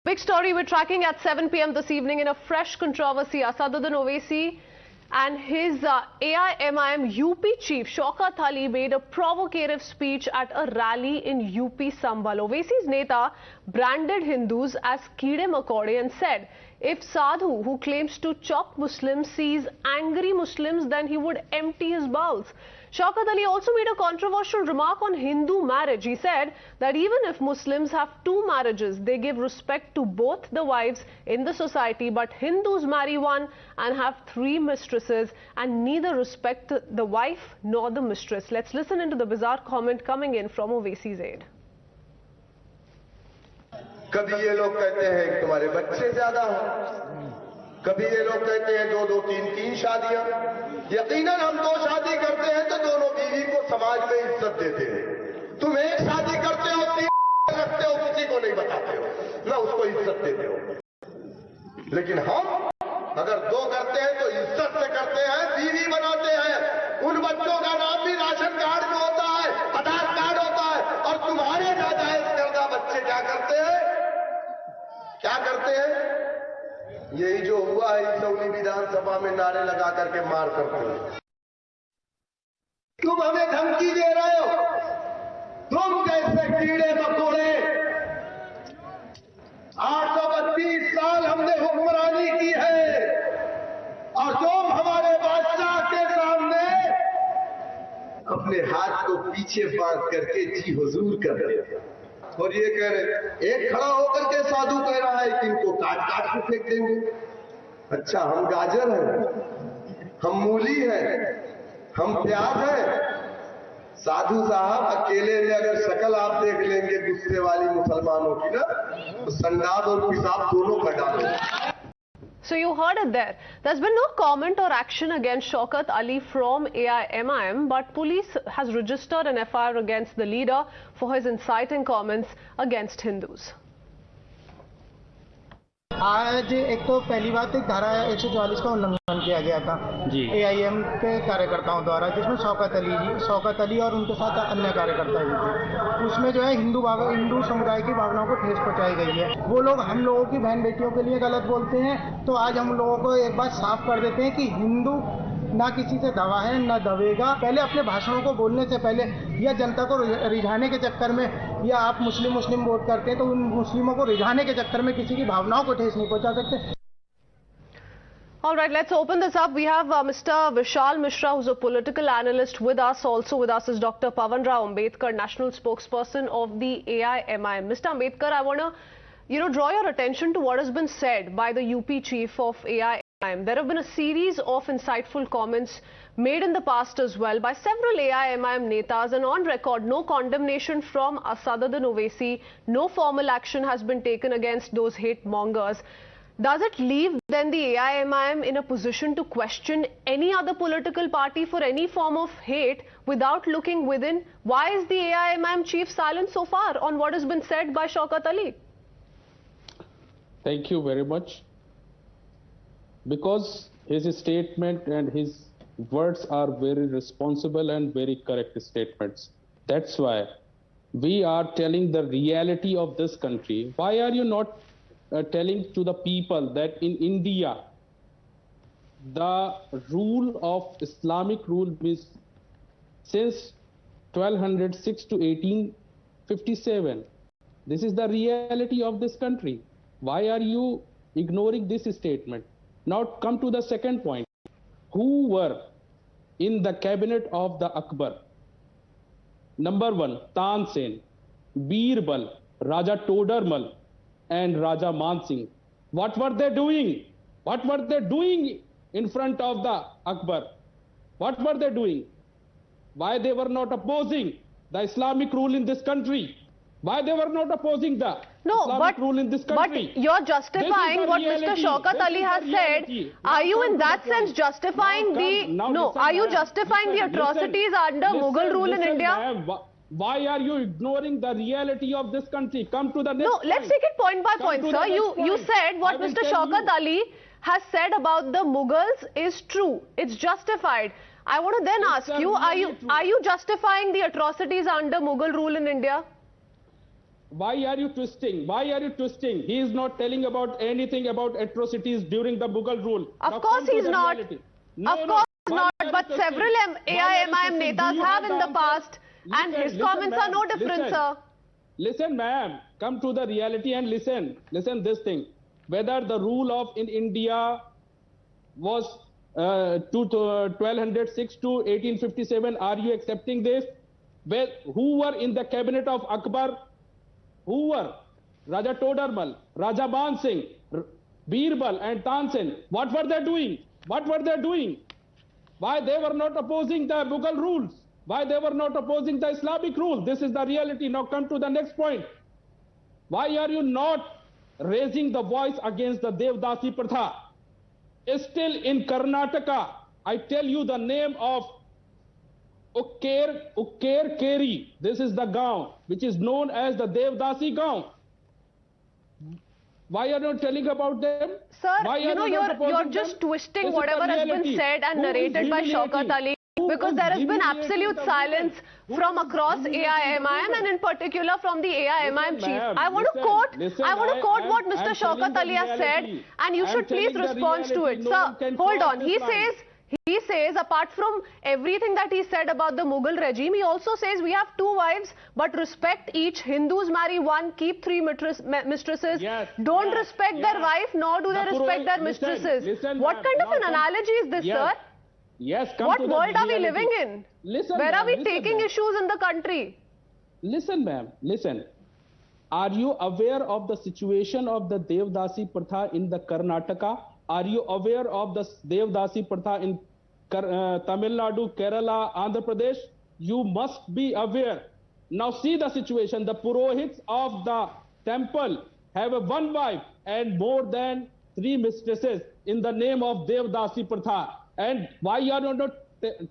Big story we're tracking at 7 p.m. this evening in a fresh controversy. Asaduddin Owaisi and his AIMIM UP chief Shaukat Ali made a provocative speech at a rally in UP Sambhal. Owaisi's Neta branded Hindus as Keede-Makaude and said if Sadhu, who claims to chop Muslims, sees angry Muslims, then he would empty his bowels. Shaukat Ali also made a controversial remark on Hindu marriage. He said that even if Muslims have 2 marriages, they give respect to both the wives in the society, but Hindus marry one and have 3 mistresses and neither respect the wife nor the mistress. Let's listen into the bizarre comment coming in from Owaisi's aide. कभी ये लोग कहते हैं कि तुम्हारे बच्चे ज्यादा हैं, कभी ये लोग कहते हैं 2-2, 3-3 शादियां। यकीनन हम 2 शादी करते हैं तो दोनों बीवी को समाज में इज्जत देते हैं। तुम 1 शादी करते हो, 3 रखते हो, किसी को नहीं बताते हो, ना उसको इज्जत देते हो। लेकिन हम अगर 2 करते हैं तो इज्जत से करते हैं, बीवी बनाते हैं। उन बच्चों का नाम भी राशन कार्ड में होता है, आधार कार्ड होता है। और तुम्हारे नाजायज करदा बच्चे क्या करते हैं? क्या करते हैं? यही जो हुआ है इसौली विधानसभा में नारे लगा करके मार करते हैं। तुम हमें धमकी दे रहे हो, तुम जैसे कीड़े मकोड़े। 832 साल हमने हुक्मरानी की है और तुम हमारे बादशाह के सामने अपने हाथ को पीछे बांध करके जी हुजूर कर रहे हो। और ये कह रहे, एक खड़ा होकर के साधु कह रहा है कि इनको काट काट के फेंक देंगे। अच्छा, हम गाजर हैं, हम मूली हैं, हम प्याज हैं। साधु साहब अकेले में अगर शक्ल आप देख लेंगे गुस्से वाली मुसलमानों की ना, तो संडास और पेशाब दोनों कर डालेंगे। So you heard it there. There's been no comment or action against Shaukat Ali from AIMIM, but police has registered an FIR against the leader for his inciting comments against Hindus. आज एक तो पहली बात एक धारा 144 का उल्लंघन किया गया था AIM के कार्यकर्ताओं द्वारा, जिसमें शौकत अली और उनके साथ अन्य कार्यकर्ता भी थे। उसमें जो है हिंदू समुदाय की भावनाओं को ठेस पहुंचाई गई है। वो लोग हम लोगों की बहन बेटियों के लिए गलत बोलते हैं, तो आज हम लोगों को एक बात साफ कर देते हैं कि हिंदू ना किसी से दवा है ना दबेगा। पहले अपने भाषणों को बोलने से पहले या जनता को रिझाने के चक्कर में, या आप मुस्लिम वोट करते हैं तो उन मुस्लिमों को रिझाने के चक्कर में किसी की भावनाओं को ठेस नहीं पहुंचा सकते। All right, let's open this up. We have Mr. Vishal Mishra, who's a political analyst with us. Also with us is Dr. Pawan Rao Ambedkar, national spokesperson of the AIMIM. Mr. Ambedkar, I want to, draw your attention to what has been said by the UP chief of AIMIM. There have been a series of insightful comments made in the past as well by several AIMIM netas, and on record, no condemnation from Asaduddin Owaisi, no formal action has been taken against those hate mongers. Does it leave then the AIMIM in a position to question any other political party for any form of hate without looking within? Why is the AIMIM chief silent so far on what has been said by Shaukat Ali? Thank you very much. Because his statement and his words are very responsible and very correct statements. That's why we are telling the reality of this country. Why are you not telling to the people that in India, the rule of Islamic rule is since 1206 to 1857. This is the reality of this country. Why are you ignoring this statement? Now come to the second point. Who were in the cabinet of the Akbar? Number 1, Tansen, Birbal, Raja Todarmal, and Raja Mansingh. What were they doing? What were they doing in front of the Akbar? What were they doing? Why they were not opposing the Islamic rule in this country? Why they were not opposing the Islamic rule in this country? But you're justifying what Mr. Shaukat Ali has said. Are you in that sense justifying are you justifying the atrocities under Mughal rule in India? Why are you ignoring the reality of this country? Come to the next point. Let's take it point by point, sir. You said what Mr. Shaukat Ali has said about the Mughals is true. It's justified. I want to then ask you, are you justifying the atrocities under Mughal rule in India? Why are you twisting? Why are you twisting? He is not telling about anything about atrocities during the Mughal rule. Of course he's not. Of course not. But several AIMIM netas have in the past, and his comments are no different, sir. Listen, ma'am, come to the reality and listen. Listen this thing. Whether the rule of in India was 1206 to 1857, are you accepting this? Well, who were in the cabinet of Akbar? Who were? Raja Todarmal, Raja Ban Singh, Birbal and Tansen. What were they doing? What were they doing? Why they were not opposing the Mughal rules? Why they were not opposing the Islamic rules? This is the reality. Now come to the next point. Why are you not raising the voice against the Devdasi Pratha? Still in Karnataka, I tell you the name of Ukker Keri. This is the gaon, which is known as the Devdasi gaon. Why are you not telling about them? Sir, you're just twisting whatever has been said and narrated by Shaukat Ali, because there has been absolute silence from across AIMIM and in particular from the AIMIM chief. I want to quote what Mr. Shaukat Ali has said, and you should please respond to it. Sir, hold on. He says, apart from everything that he said about the Mughal regime, he also says we have 2 wives, but respect each. Hindus marry 1, keep 3 mistresses. Don't respect their wife, nor do they respect their mistresses. What kind of an analogy is this, sir? Yes. What world are we living in? Where are we taking issues in the country? Listen, ma'am, listen. Are you aware of the situation of the Devdasi Pratha in the Karnataka? Are you aware of the Devdasi Pratha in Tamil Nadu, Kerala, Andhra Pradesh? You must be aware. Now see the situation. The Purohits of the temple have a 1 wife and more than 3 mistresses in the name of Devdasi Pratha. And why are you not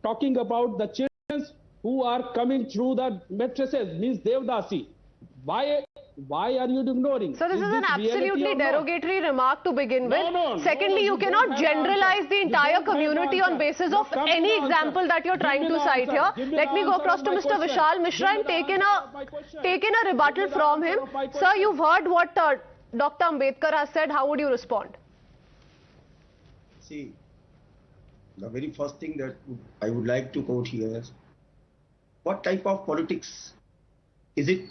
talking about the children who are coming through the mattresses, means Devdasi? Why are you ignoring? So this is an absolutely derogatory remark to begin with. Secondly, you cannot generalize the entire community on basis of any example that you're trying to cite here. Let me go across to Mr. Vishal Mishra and take in a rebuttal from him. Sir, you've heard what Dr. Ambedkar has said. How would you respond? See, the very first thing that I would like to quote here is, what type of politics is it?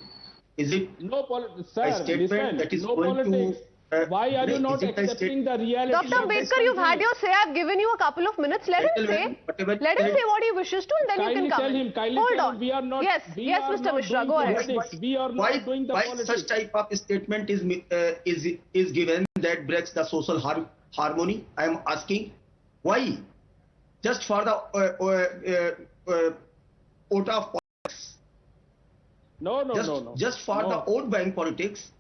Is it no sir, a statement listen, that is no going politics. to... Why are you not accepting the reality? Dr. Ambedkar, you've had your say. I've given you a couple of minutes. Let him say what he wishes to, and then you can come in. Hold on. We are not, yes, Mr. Mishra, go ahead. We are not doing the politics. Why such type of statement is given that breaks the social harmony? I am asking. Why? Just for the vote of politics. No. Just for the vote bank politics,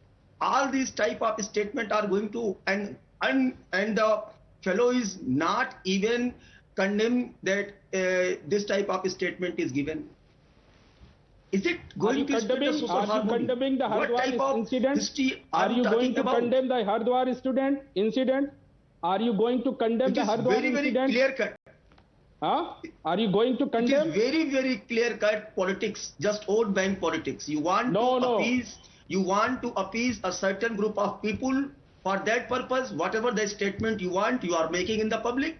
all these type of statement are going to, and the fellow is not even condemn that this type of statement is given. Is it going to spread the social harmony? Are you condemning the Hardwar incident? Are you going to condemn the Hardwar incident? Are you going to condemn the Hardwar incident? Very, very clear cut. Are you going to condemn? It is very, very clear cut politics, just vote bank politics. You want to appease a certain group of people. For that purpose, whatever the statement you want, you are making in the public.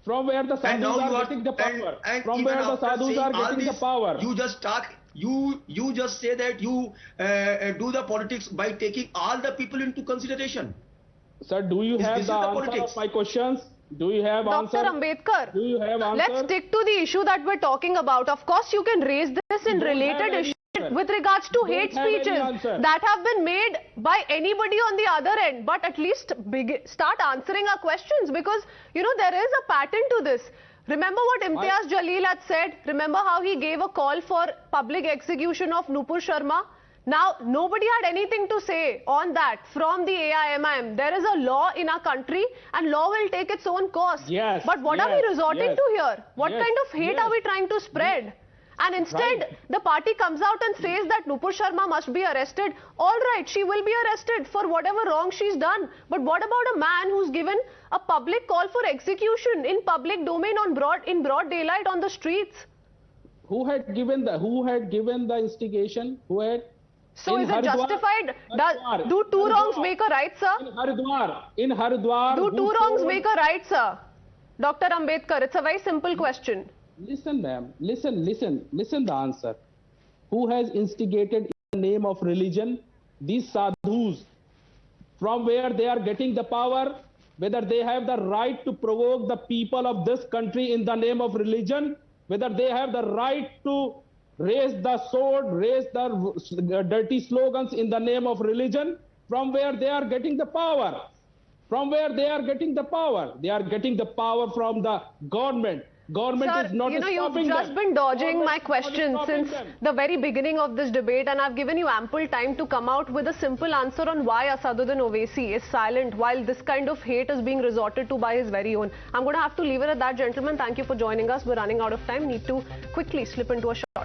From where the sadhus are getting the power? From where the sadhus are getting the power? You just talk. You just say that you do the politics by taking all the people into consideration. Sir, do you have the answer of my questions? Do you have answer? Dr. Ambedkar, do you have answer? Let's stick to the issue that we're talking about. Of course, you can raise this in related issues with regards to hate speeches that have been made by anybody on the other end. But at least start answering our questions, because, you know, there is a pattern to this. Remember what Imtiaz Jaleel had said? Remember how he gave a call for public execution of Nupur Sharma? Now, nobody had anything to say on that from the AIMIM. There is a law in our country and law will take its own course. Yes, but what are we resorting to here? What kind of hate are we trying to spread? And instead, the party comes out and says that Nupur Sharma must be arrested. All right, she will be arrested for whatever wrong she's done. But what about a man who's given a public call for execution in public domain in broad daylight on the streets? Who had given the instigation? Who had? So is it justified? Do two wrongs make a right, sir? In Haridwar. Do two wrongs make a right, sir? Dr. Ambedkar, it's a very simple question. Listen, ma'am. Listen the answer. Who has instigated in the name of religion? These sadhus. From where they are getting the power? Whether they have the right to provoke the people of this country in the name of religion? Whether they have the right to raise the sword, raise the dirty slogans in the name of religion? From where they are getting the power? From where they are getting the power? They are getting the power from the government. Government Sir, is not stopping them. you've just been dodging my question since the very beginning of this debate, and I've given you ample time to come out with a simple answer on why Asaduddin Owaisi is silent while this kind of hate is being resorted to by his very own. I'm going to have to leave it at that, gentlemen. Thank you for joining us. We're running out of time. Need to quickly slip into a short